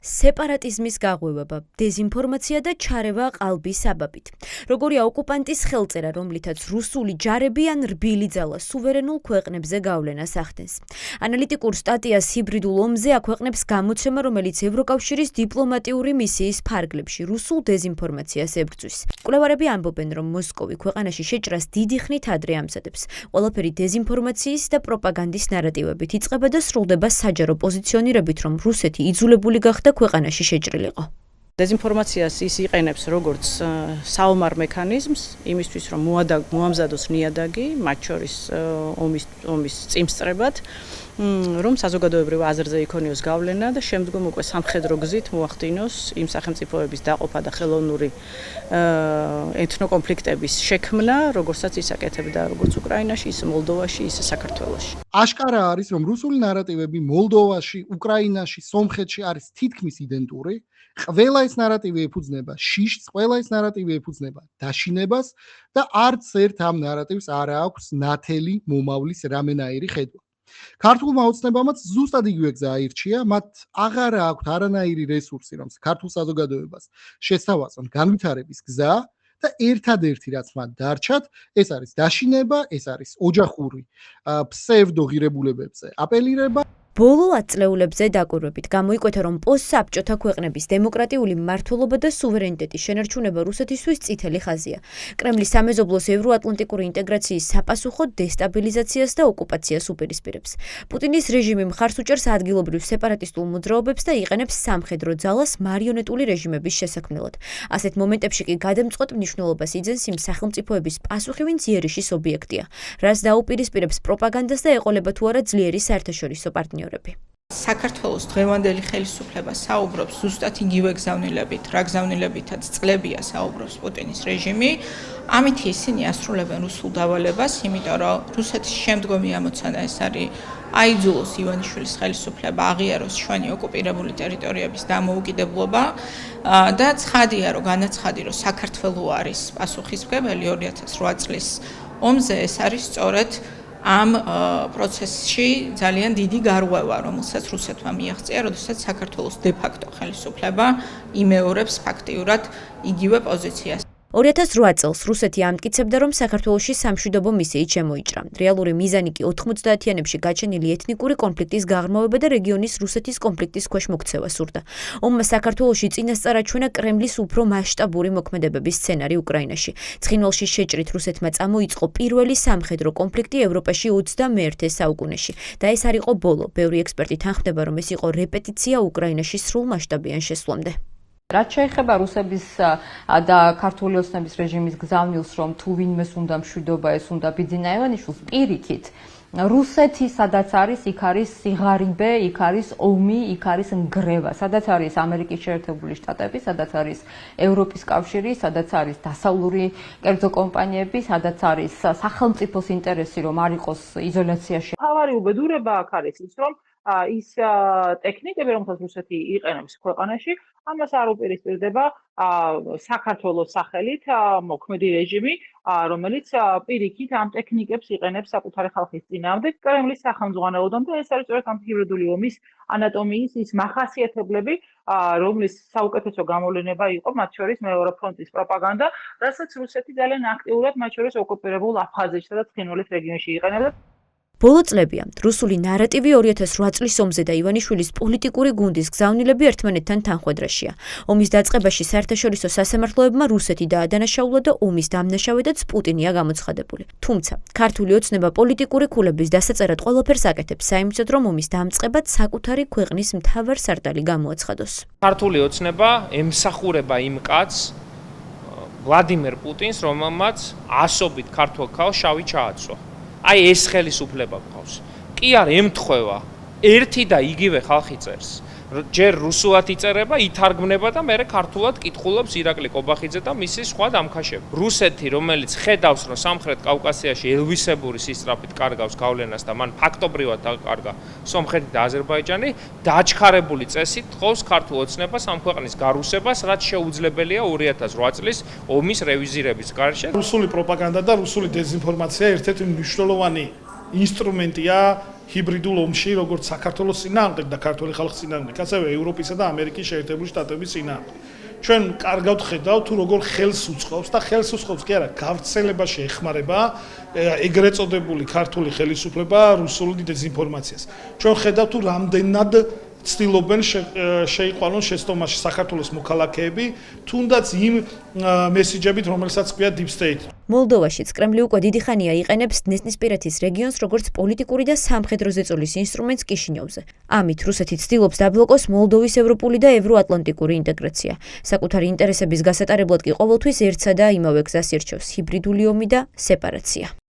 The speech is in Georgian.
სეპარატიზმის გაღვივება, დეზინფორმაცია და ჩარევა ყალბის საბაბით. როგორია ოკუპანტის ხელწერა, რომლითაც რუსული ჯარები ან რბილი ძალა სუვერენულ ქვეყნებზე გავლენას ახდენს. ანალიტიკურ სტატიას ჰიბრიდულ ომზე აქვეყნებს გამოცემა, რომელიც ევროკავშირის დიპლომატიური მისიის ფარგლებში რუსულ დეზინფორმაციას ებრძვის. მკვლევარები ამბობენ, რომ მოსკოვი ქვეყანაში შეჭრას დიდი ხნით ადრე ამზადებს. ყველაფერი დეზინფორმაციის და პროპაგანდის ნარატივებით იწყება და სრულდება საჯარო პოზიციონირებით, რომ რუსეთი იძულებული გახდა ქვეყანაში შეჭრილიყო. დეზინფორმაციას ის იყენებს როგორც საომარ მექანიზმს, იმისთვის რომ მოამზადოს ნიადაგი, მათ შორის ომის წინსწრებად, რომ საზოგადოებრივ აზრზე იქონიოს გავლენა და შემდგომ უკვე სამხედრო გზით მოახდინოს იმ სახელმწიფოების დაყოფა და ხელოვნური ეთნოკონფლიქტების შექმნა, როგორცაც ის აკეთებდა როგორც უკრაინაში, ისე მოლდოვაში, ისე საქართველოში. აშკარა არის, რომ რუსული ნარატივები მოლდოვაში, უკრაინაში, სომხეთში არის თითქმის იდენტური. ყველა ეს ნარატივი ეფუძნება შიშს, ყველა ეს ნარატივი ეფუძნება დაშინებას და არც ერთ ამ ნარატივს არ აქვს ნათელი მომავლის რამენაირი ხედვა. ქართულმა ოცნებამაც ზუსტად იგივე გზა აირჩია, მათ აღარ აქვთ არანაირი რესურსი, რომ ქართულ საზოგადოებას შესთავაზონ განვითარების გზა და ერთადერთი რაც მათ დარჩათ, ეს არის დაშინება, ეს არის ოჯახური ფსევდო ღირებულებებზე აპელირება. ბოლო ათწლეულებზე დაკვირვებით გამოიკვეთა, რომ პოსტსაბჭოთა ქვეყნების დემოკრატიული მმართველობა და სუვერენიტეტის შენარჩუნება რუსეთისთვის წითელი ხაზია. კრემლის სამეზობლოს ევროატლანტიკური ინტეგრაციის საპასუხოდ დესტაბილიზაციას და ოკუპაციას უპირისპირებს. პუტინის რეჟიმი მხარს უჭერს ადგილობრივ სეპარატისტულ მოძრაობებს და იყენებს სამხედრო ძალას მარიონეტული რეჟიმების შესაქმნელად. ასეთ მომენტებში კი გადამწყვეტ მნიშვნელობას იძენს იმ სახელმწიფოების პასუხი, ვინც იერიშის ობიექტია, რაც დაუპირისპირებს პროპაგანდას და ეყოლება თუ არა ძლიერი საერთაშორისო პარტნიორები. საქართველოს დღევანდელი ხელისუფლება საუბრობს ზუსტად იგივე გზავნილებით, რა გზავნილებითაც წლებია საუბრობს პუტინის რეჟიმი. ამით ისინი ასრულებენ რუსულ დავალებას, იმიტომ რომ რუსეთის შემდგომი ამოცანა ეს არის აიძულოს ივანიშვილის ხელისუფლება აღიაროს ჩვენი ოკუპირებული ტერიტორიების დამოუკიდებლობა და ცხადია, რომ განაცხადი, რომ საქართველო არის პასუხისმგებელი 2008 წლის ომზე, ეს არის სწორედ ამ პროცესში ძალიან დიდი გარღვევა, რომელსაც რუსეთმა მიაღწია, როდესაც საქართველოს დე-ფაქტო ხელისუფლება იმეორებს ფაქტიურად იგივე პოზიციას. 2008 წელს რუსეთი ამტკიცებდა, რომ საქართველოში სამშვიდობო მისიით შემოიჭრა. რეალური მიზანი კი 90-იანებში გაჩენილი ეთნიკური კონფლიქტის გაღრმავება და რეგიონის რუსეთის კონფლიქტის ქვეშ მოქცევა სურდა. ომმა საქართველოში წინასწარ აჩვენა კრემლის უფრო მასშტაბური მოქმედებების სცენარი უკრაინაში. ცხინვალში შეჭრით რუსეთმა წამოიწყო პირველი სამხედრო კონფლიქტი ევროპაში 21 საუკუნეში და ეს არ იყო ბოლო. ბევრი ექსპერტი თანხმდება, რომ ეს იყო რეპეტიცია უკრაინაში სრულმასშტაბიან შესვლამდე. რაც შეეხება რუსების და ქართული ოცნების რეჟიმის გზავნილს, რომ თუ ვინმეს უნდა მშვიდობა, ეს უნდა ბიძინა ივანიშვილს, პირიქით. რუსეთი სადაც არის, იქ არის სიღარიბე, იქ არის ომი, იქ არის ნგრევა, სადაც არის ამერიკის შეერთებული შტატები, სადაც არის ევროპის კავშირი, სადაც არის დასავლური კერძო კომპანიები, სადაც არის სახელმწიფოს ინტერესი, რომ არ იყოს იზოლაციაში. თავარი უბედურება აქ არის ის, რომ ის ტექნიკები, რომელსაც რუსეთი იყენებს ქვეყანაში, ამას არ უპირისპირდება საქართველოს სახელით მოქმედი რეჟიმი, რომელიც პირიქით ამ ტექნიკებს იყენებს საკუთარი ხალხის წინააღმდეგ კრემლის სახელმძღვანელოდან და ეს არის სწორედ ამ ჰიბრიდული ომის ანატომიის ის მახასიათებლები, რომლის საუკეთესო გამოვლენება იყო მათ შორის მეორე ფრონტის პროპაგანდა, რასაც რუსეთი ძალიან აქტიურად მათ შორის ოკუპირებულ აფხაზეთსა და ცხინვალის რეგიონში იყენებდა. ბოლო წლებია რუსული ნარატივი 2008 წლის ომზე და ივანიშვილის პოლიტიკური გუნდის გზავნილები ერთმანეთთან თანხვედრაშია. ომის დაწყებაში საერთაშორისო სასამართლოებმა რუსეთი დაადანაშაულა და ომის დამნაშავედაც პუტინია გამოცხადებული. თუმცა ქართული ოცნება პოლიტიკური ქულების დასაწერად ყველაფერს აკეთებს საიმედოდ, რომ ომის დამწყებად საკუთარი ქვეყნის მთავარ სარდალი გამოაცხადოს. ქართული ოცნება ემსახურება იმ კაცს ვლადიმერ პუტინს, რომელმაც ასობით ქართულ ქალს შავი ჩააცვა. აი ეს ხელისუფლება გყავს. კი არ ემთხვევა ერთი და იგივე ხალხი წერს. ჯერ რუსულად იწერება, ითარგმნება და მერე ქართულად კითხულობს ირაკლი კობახიძე და მისი სხვა დამქაშები. რუსეთი, რომელიც ხედავს, რომ სამხრეთ კავკასიაში ელვისებური სისწრაფით კარგავს გავლენას და მან ფაქტობრივად დაკარგა სომხეთი და აზერბაიჯანი, დაჩქარებული წესით თხოვს ქართულ ოცნებას ამ ქვეყნის გარუსებას, რაც შეუძლებელია 2008 წლის ომის რევიზირების გარშემო. რუსული პროპაგანდა და რუსული დეზინფორმაცია ერთ-ერთი მნიშვნელოვანი ინსტრუმენტია ჰიბრიდულ ომში, როგორც საქართველოს წინააღმდეგ და ქართული ხალხის წინააღმდეგ, ასევე ევროპისა და ამერიკის შეერთებული შტატების წინააღმდეგ. ჩვენ კარგად ხედავთ თუ როგორ ხელს უწყობს და ხელს უწყობს კი არა, გავრცელებაში ეხმარება ეგრეთ წოდებული ქართული ხელისუფლება რუსული დეზინფორმაციას. ჩვენ ხედავთ თუ რამდენად ცდილობენ შეიყვანონ შეცდომაში საქართველოს მოქალაქეები, თუნდაც იმ მესიჯებით, რომელსაც ქვია Deep State. მოლდოვაშიც კრემლი უკვე დიდი ხანია იყენებს დნესტრისპირეთის რეგიონს როგორც პოლიტიკური და სამხედრო ზეწოლის ინსტრუმენტს კიშინიოვზე. ამით რუსეთი ცდილობს დაბლოკოს მოლდოვის ევროპული და ევროატლანტიკური ინტეგრაცია. საკუთარი ინტერესების გასატარებლად კი ყოველთვის ერთსა და იმავე გზას ირჩევს: ჰიბრიდული ომი და სეპარაცია.